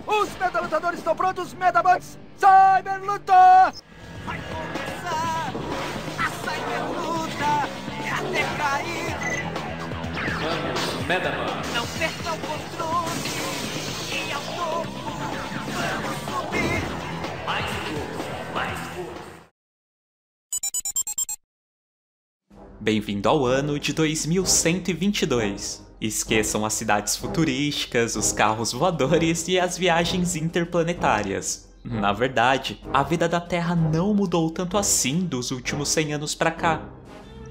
Os Medalutadores estão prontos, Medabots! Cyber Luta! Vai começar a Cyberluta até cair. Vamos, Medabot! Não perca o controle e ao topo vamos subir. Mais força, mais força! Bem-vindo ao ano de 2122. Esqueçam as cidades futurísticas, os carros voadores e as viagens interplanetárias. Na verdade, a vida da Terra não mudou tanto assim dos últimos 100 anos pra cá.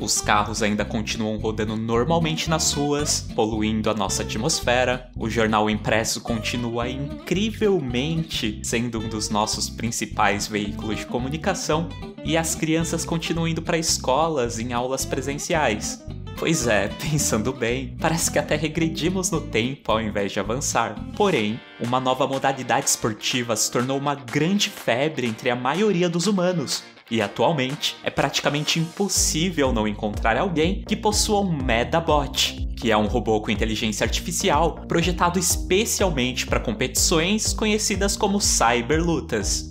Os carros ainda continuam rodando normalmente nas ruas, poluindo a nossa atmosfera, o jornal impresso continua incrivelmente sendo um dos nossos principais veículos de comunicação, e as crianças continuam indo para escolas em aulas presenciais. Pois é, pensando bem, parece que até regredimos no tempo ao invés de avançar. Porém, uma nova modalidade esportiva se tornou uma grande febre entre a maioria dos humanos. E atualmente, é praticamente impossível não encontrar alguém que possua um Medabot, que é um robô com inteligência artificial projetado especialmente para competições conhecidas como cyberlutas.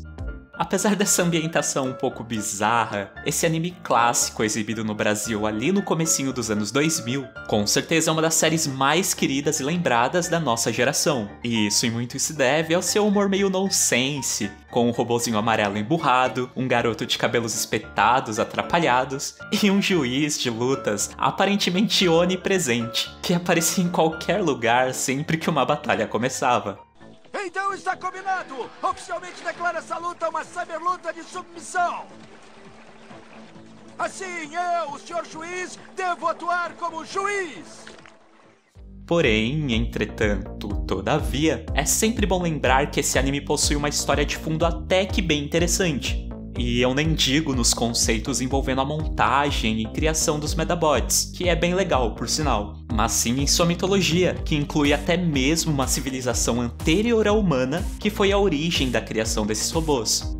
Apesar dessa ambientação um pouco bizarra, esse anime clássico exibido no Brasil ali no comecinho dos anos 2000, com certeza é uma das séries mais queridas e lembradas da nossa geração. E isso em muito se deve ao seu humor meio nonsense, com um robozinho amarelo emburrado, um garoto de cabelos espetados atrapalhados e um juiz de lutas aparentemente onipresente, que aparecia em qualquer lugar sempre que uma batalha começava. Então está combinado! Oficialmente declaro essa luta uma cyberluta de submissão! Assim, eu, o senhor juiz, devo atuar como juiz! Porém, entretanto, todavia, é sempre bom lembrar que esse anime possui uma história de fundo até que bem interessante. E eu nem digo nos conceitos envolvendo a montagem e criação dos Medabots, que é bem legal, por sinal, mas sim em sua mitologia, que inclui até mesmo uma civilização anterior à humana, que foi a origem da criação desses robôs.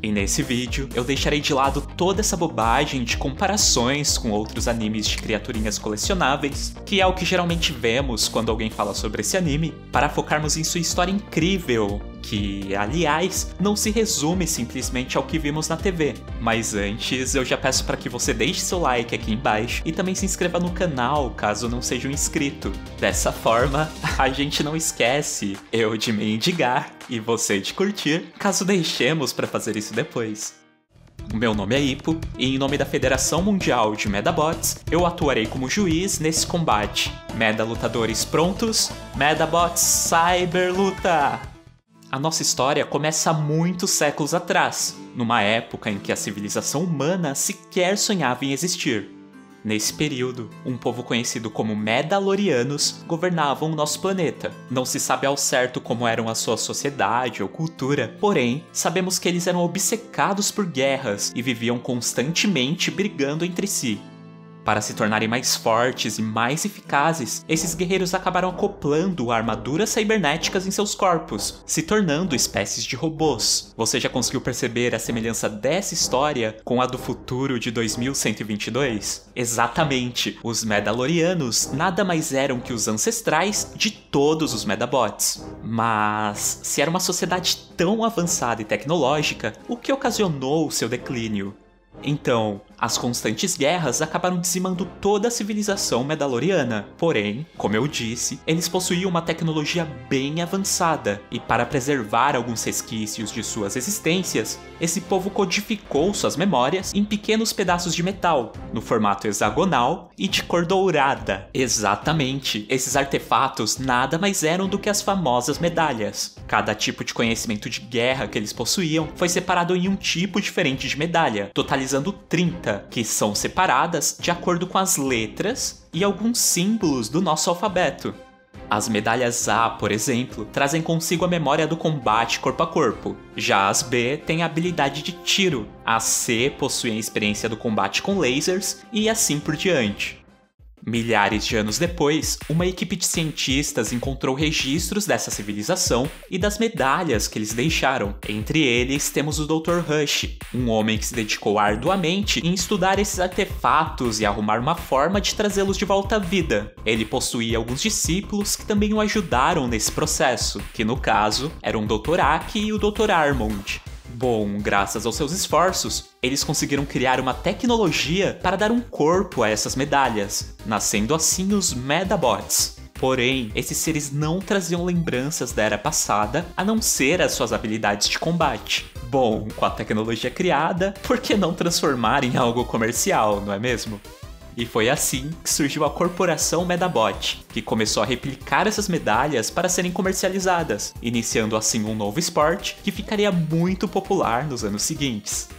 E nesse vídeo, eu deixarei de lado toda essa bobagem de comparações com outros animes de criaturinhas colecionáveis, que é o que geralmente vemos quando alguém fala sobre esse anime, para focarmos em sua história incrível, que, aliás, não se resume simplesmente ao que vimos na TV. Mas antes, eu já peço para que você deixe seu like aqui embaixo e também se inscreva no canal, caso não seja um inscrito. Dessa forma, a gente não esquece, eu de mendigar e você de curtir, caso deixemos para fazer isso depois. O meu nome é Ipo, e em nome da Federação Mundial de Medabots, eu atuarei como juiz nesse combate. Medalutadores prontos? Medabots Cyberluta! A nossa história começa há muitos séculos atrás, numa época em que a civilização humana sequer sonhava em existir. Nesse período, um povo conhecido como Medalorianos governavam o nosso planeta. Não se sabe ao certo como eram a sua sociedade ou cultura, porém, sabemos que eles eram obcecados por guerras e viviam constantemente brigando entre si. Para se tornarem mais fortes e mais eficazes, esses guerreiros acabaram acoplando armaduras cibernéticas em seus corpos, se tornando espécies de robôs. Você já conseguiu perceber a semelhança dessa história com a do futuro de 2122? Exatamente, os Medalorianos nada mais eram que os ancestrais de todos os Medabots. Mas, se era uma sociedade tão avançada e tecnológica, o que ocasionou o seu declínio? Então, as constantes guerras acabaram dizimando toda a civilização medaloriana. Porém, como eu disse, eles possuíam uma tecnologia bem avançada, e para preservar alguns resquícios de suas existências, esse povo codificou suas memórias em pequenos pedaços de metal, no formato hexagonal e de cor dourada. Exatamente, esses artefatos nada mais eram do que as famosas medalhas. Cada tipo de conhecimento de guerra que eles possuíam foi separado em um tipo diferente de medalha, totalizando 30, que são separadas de acordo com as letras e alguns símbolos do nosso alfabeto. As medalhas A, por exemplo, trazem consigo a memória do combate corpo a corpo. Já as B têm a habilidade de tiro, as C possuem a experiência do combate com lasers e assim por diante. Milhares de anos depois, uma equipe de cientistas encontrou registros dessa civilização e das medalhas que eles deixaram. Entre eles, temos o Dr. Rush, um homem que se dedicou arduamente em estudar esses artefatos e arrumar uma forma de trazê-los de volta à vida. Ele possuía alguns discípulos que também o ajudaram nesse processo, que no caso eram o Dr. Aki e o Dr. Armond. Bom, graças aos seus esforços, eles conseguiram criar uma tecnologia para dar um corpo a essas medalhas, nascendo assim os Medabots. Porém, esses seres não traziam lembranças da era passada, a não ser as suas habilidades de combate. Bom, com a tecnologia criada, por que não transformar em algo comercial, não é mesmo? E foi assim que surgiu a Corporação Medabot, que começou a replicar essas medalhas para serem comercializadas, iniciando assim um novo esporte que ficaria muito popular nos anos seguintes.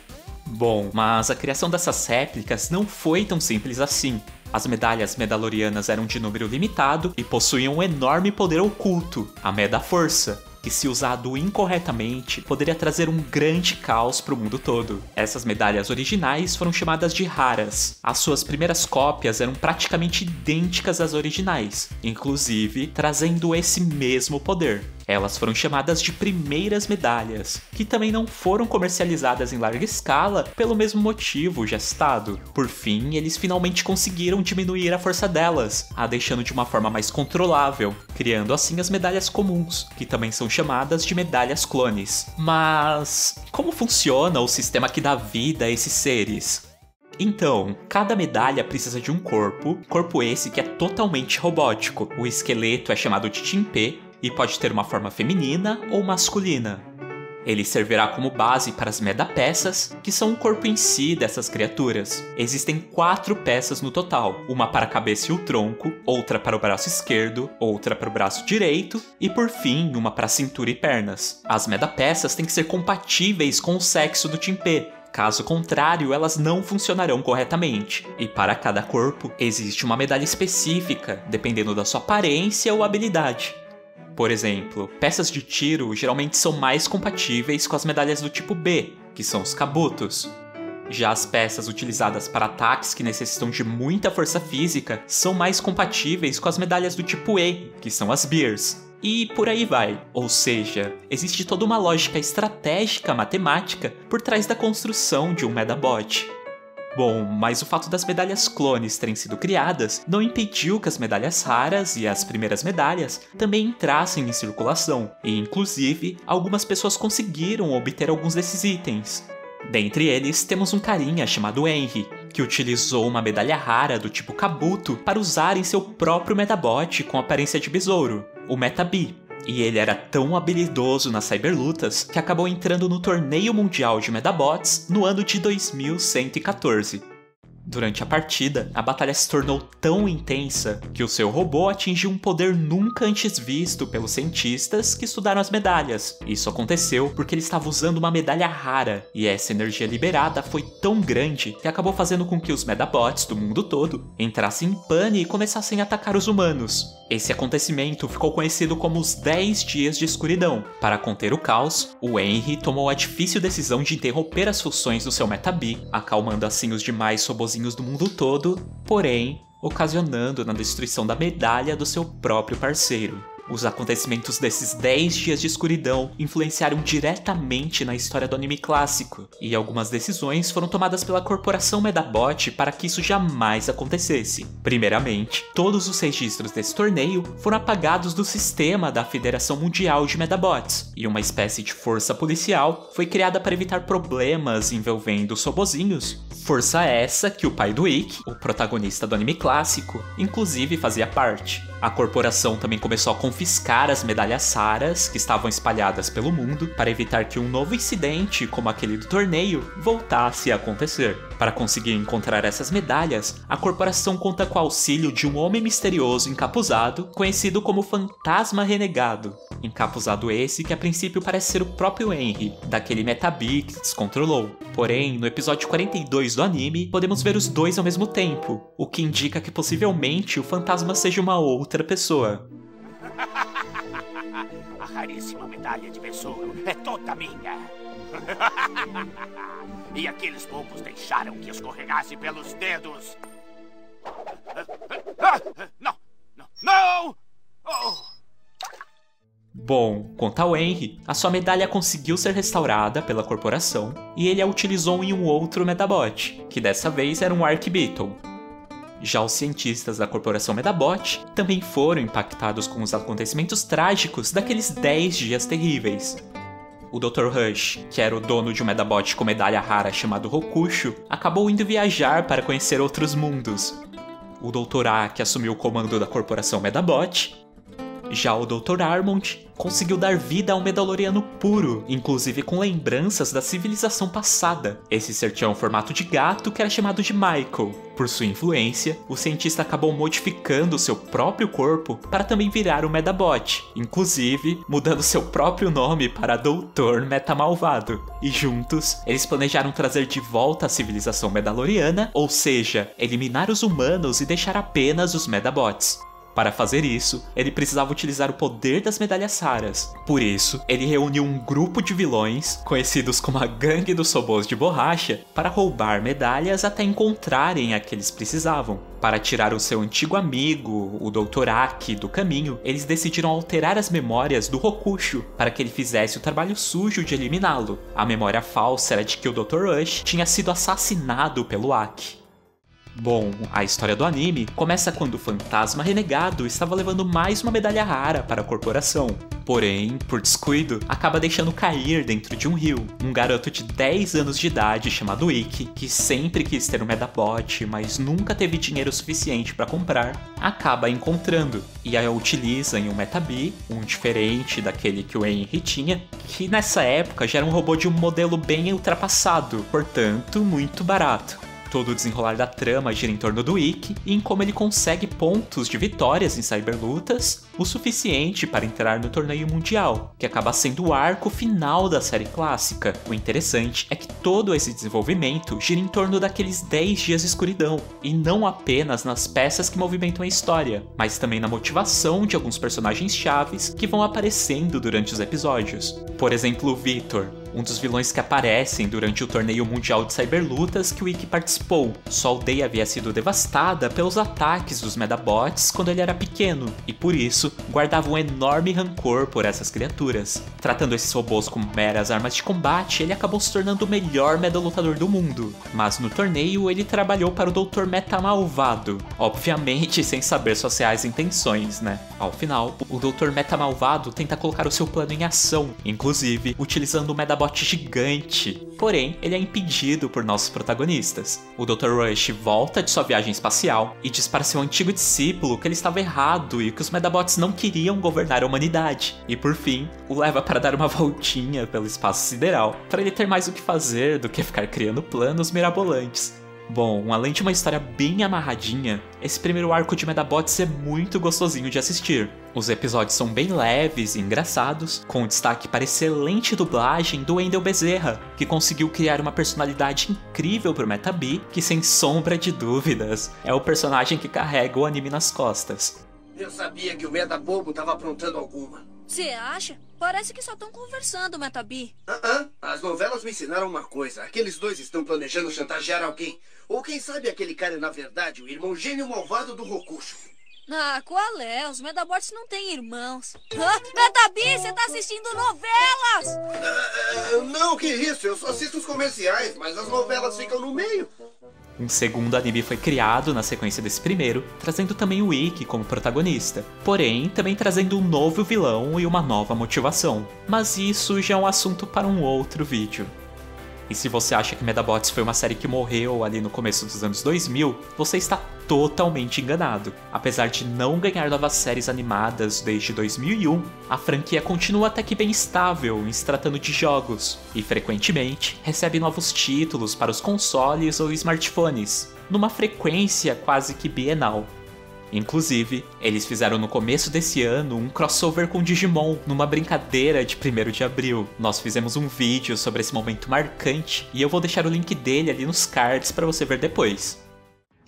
Bom, mas a criação dessas réplicas não foi tão simples assim. As medalhas medalorianas eram de número limitado e possuíam um enorme poder oculto, a Meda-Força, que se usado incorretamente poderia trazer um grande caos para o mundo todo. Essas medalhas originais foram chamadas de raras. As suas primeiras cópias eram praticamente idênticas às originais, inclusive trazendo esse mesmo poder. Elas foram chamadas de primeiras medalhas, que também não foram comercializadas em larga escala pelo mesmo motivo já citado. Por fim, eles finalmente conseguiram diminuir a força delas, a deixando de uma forma mais controlável, criando assim as medalhas comuns, que também são chamadas de medalhas clones. Mas como funciona o sistema que dá vida a esses seres? Então, cada medalha precisa de um corpo esse que é totalmente robótico. O esqueleto é chamado de Timpê, e pode ter uma forma feminina ou masculina. Ele servirá como base para as Medapeças, que são o corpo em si dessas criaturas. Existem 4 peças no total, uma para a cabeça e o tronco, outra para o braço esquerdo, outra para o braço direito e, por fim, uma para a cintura e pernas. As Medapeças têm que ser compatíveis com o sexo do Timpê. Caso contrário, elas não funcionarão corretamente. E para cada corpo, existe uma medalha específica, dependendo da sua aparência ou habilidade. Por exemplo, peças de tiro geralmente são mais compatíveis com as medalhas do tipo B, que são os Kabutos. Já as peças utilizadas para ataques que necessitam de muita força física são mais compatíveis com as medalhas do tipo E, que são as Bears. E por aí vai. Ou seja, existe toda uma lógica estratégica matemática por trás da construção de um Medabot. Bom, mas o fato das medalhas clones terem sido criadas não impediu que as medalhas raras e as primeiras medalhas também entrassem em circulação, e inclusive algumas pessoas conseguiram obter alguns desses itens. Dentre eles temos um carinha chamado Henry, que utilizou uma medalha rara do tipo Kabuto para usar em seu próprio Medabot com aparência de besouro, o Metabi. E ele era tão habilidoso nas cyberlutas que acabou entrando no torneio mundial de Medabots no ano de 2114. Durante a partida, a batalha se tornou tão intensa que o seu robô atingiu um poder nunca antes visto pelos cientistas que estudaram as medalhas. Isso aconteceu porque ele estava usando uma medalha rara, e essa energia liberada foi tão grande que acabou fazendo com que os Medabots do mundo todo entrassem em pane e começassem a atacar os humanos. Esse acontecimento ficou conhecido como os 10 Dias de Escuridão. Para conter o caos, o Henry tomou a difícil decisão de interromper as funções do seu Metabi, acalmando assim os demais robozinhos do mundo todo, porém, ocasionando na destruição da medalha do seu próprio parceiro. Os acontecimentos desses 10 dias de escuridão influenciaram diretamente na história do anime clássico, e algumas decisões foram tomadas pela Corporação Medabot para que isso jamais acontecesse. Primeiramente, todos os registros desse torneio foram apagados do sistema da Federação Mundial de Medabots, e uma espécie de força policial foi criada para evitar problemas envolvendo os robozinhos. Força essa que o pai do Ikki, o protagonista do anime clássico, inclusive fazia parte. A corporação também começou a confiscar as medalhas raras que estavam espalhadas pelo mundo para evitar que um novo incidente, como aquele do torneio, voltasse a acontecer. Para conseguir encontrar essas medalhas, a corporação conta com o auxílio de um homem misterioso encapuzado, conhecido como Fantasma Renegado. Encapuzado esse que a princípio parece ser o próprio Henry, daquele Metabi que descontrolou. Porém, no episódio 42 do anime, podemos ver os dois ao mesmo tempo, o que indica que possivelmente o fantasma seja uma outra pessoa. A raríssima medalha de besouro é toda minha. E aqueles bobos deixaram que escorregasse pelos dedos. Não! Não! Não! Oh. Bom, quanto ao Henry, a sua medalha conseguiu ser restaurada pela corporação e ele a utilizou em um outro Medabot, que dessa vez era um Arc-Beetle. Já os cientistas da corporação Medabot também foram impactados com os acontecimentos trágicos daqueles 10 dias terríveis. O Dr. Rush, que era o dono de um Medabot com medalha rara chamado Rokusho, acabou indo viajar para conhecer outros mundos. O Dr. A, que assumiu o comando da corporação Medabot. Já o Dr. Armond conseguiu dar vida a um Medaloriano puro, inclusive com lembranças da civilização passada. Esse ser tinha um formato de gato que era chamado de Michael. Por sua influência, o cientista acabou modificando seu próprio corpo para também virar um Medabot, inclusive mudando seu próprio nome para Dr. Metamalvado. E juntos, eles planejaram trazer de volta a civilização Medaloriana, ou seja, eliminar os humanos e deixar apenas os Medabots. Para fazer isso, ele precisava utilizar o poder das medalhas raras. Por isso, ele reuniu um grupo de vilões, conhecidos como a Gangue dos Robôs de Borracha, para roubar medalhas até encontrarem a que eles precisavam. Para tirar o seu antigo amigo, o Dr. Aki, do caminho, eles decidiram alterar as memórias do Rokusho para que ele fizesse o trabalho sujo de eliminá-lo. A memória falsa era de que o Dr. Rush tinha sido assassinado pelo Aki. Bom, a história do anime começa quando o fantasma renegado estava levando mais uma medalha rara para a corporação. Porém, por descuido, acaba deixando cair dentro de um rio. Um garoto de 10 anos de idade chamado Ikki, que sempre quis ter um Medabot, mas nunca teve dinheiro suficiente para comprar, acaba encontrando e a utiliza em um Metabee, um diferente daquele que o Henry tinha, que nessa época já era um robô de um modelo bem ultrapassado, portanto, muito barato. Todo o desenrolar da trama gira em torno do Ikki e em como ele consegue pontos de vitórias em cyberlutas, o suficiente para entrar no torneio mundial, que acaba sendo o arco final da série clássica. O interessante é que todo esse desenvolvimento gira em torno daqueles 10 dias de escuridão, e não apenas nas peças que movimentam a história, mas também na motivação de alguns personagens chaves que vão aparecendo durante os episódios. Por exemplo, o Victor, um dos vilões que aparecem durante o torneio mundial de cyberlutas que o Ikki participou. Sua aldeia havia sido devastada pelos ataques dos Medabots quando ele era pequeno, e por isso guardava um enorme rancor por essas criaturas. Tratando esses robôs como meras armas de combate, ele acabou se tornando o melhor Medalutador do mundo. Mas no torneio ele trabalhou para o Dr. Metamalvado, obviamente sem saber suas reais intenções, né? Ao final, o Dr. Metamalvado tenta colocar o seu plano em ação, inclusive utilizando o Medabot gigante. Porém, ele é impedido por nossos protagonistas. O Dr. Rush volta de sua viagem espacial e diz para seu antigo discípulo que ele estava errado e que os Medabots não queriam governar a humanidade. E por fim, o leva para dar uma voltinha pelo espaço sideral, para ele ter mais o que fazer do que ficar criando planos mirabolantes. Bom, além de uma história bem amarradinha, esse primeiro arco de Medabots é muito gostosinho de assistir. Os episódios são bem leves e engraçados, com destaque para a excelente dublagem do Wendell Bezerra, que conseguiu criar uma personalidade incrível pro Metabee, que sem sombra de dúvidas, é o personagem que carrega o anime nas costas. Eu sabia que o Medabobo tava aprontando alguma. Você acha? Parece que só estão conversando, Metabee. As novelas me ensinaram uma coisa. Aqueles dois estão planejando chantagear alguém. Ou quem sabe aquele cara é, na verdade, o irmão gênio malvado do Rokusho. Ah, qual é? Os Medabots não têm irmãos. Metabee, você tá assistindo novelas! Não, que isso. Eu só assisto os comerciais, mas as novelas ficam no meio. Um segundo anime foi criado na sequência desse primeiro, trazendo também o Ikki como protagonista, porém também trazendo um novo vilão e uma nova motivação. Mas isso já é um assunto para um outro vídeo. E se você acha que Medabots foi uma série que morreu ali no começo dos anos 2000, você está totalmente enganado. Apesar de não ganhar novas séries animadas desde 2001, a franquia continua até que bem estável em se tratando de jogos, e frequentemente recebe novos títulos para os consoles ou smartphones, numa frequência quase que bienal. Inclusive, eles fizeram no começo desse ano um crossover com Digimon, numa brincadeira de 1º de abril. Nós fizemos um vídeo sobre esse momento marcante e eu vou deixar o link dele ali nos cards para você ver depois.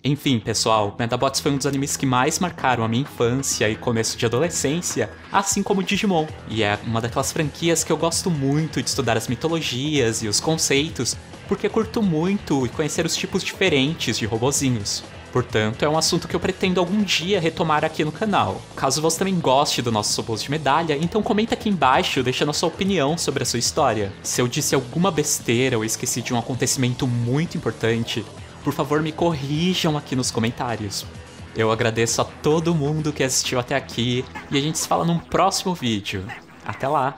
Enfim, pessoal, Medabots foi um dos animes que mais marcaram a minha infância e começo de adolescência, assim como Digimon. E é uma daquelas franquias que eu gosto muito de estudar as mitologias e os conceitos, porque curto muito e conhecer os tipos diferentes de robozinhos. Portanto, é um assunto que eu pretendo algum dia retomar aqui no canal. Caso você também goste do nosso suposto de medalha, então comenta aqui embaixo deixando a sua opinião sobre a sua história. Se eu disse alguma besteira ou esqueci de um acontecimento muito importante, por favor me corrijam aqui nos comentários. Eu agradeço a todo mundo que assistiu até aqui e a gente se fala num próximo vídeo. Até lá!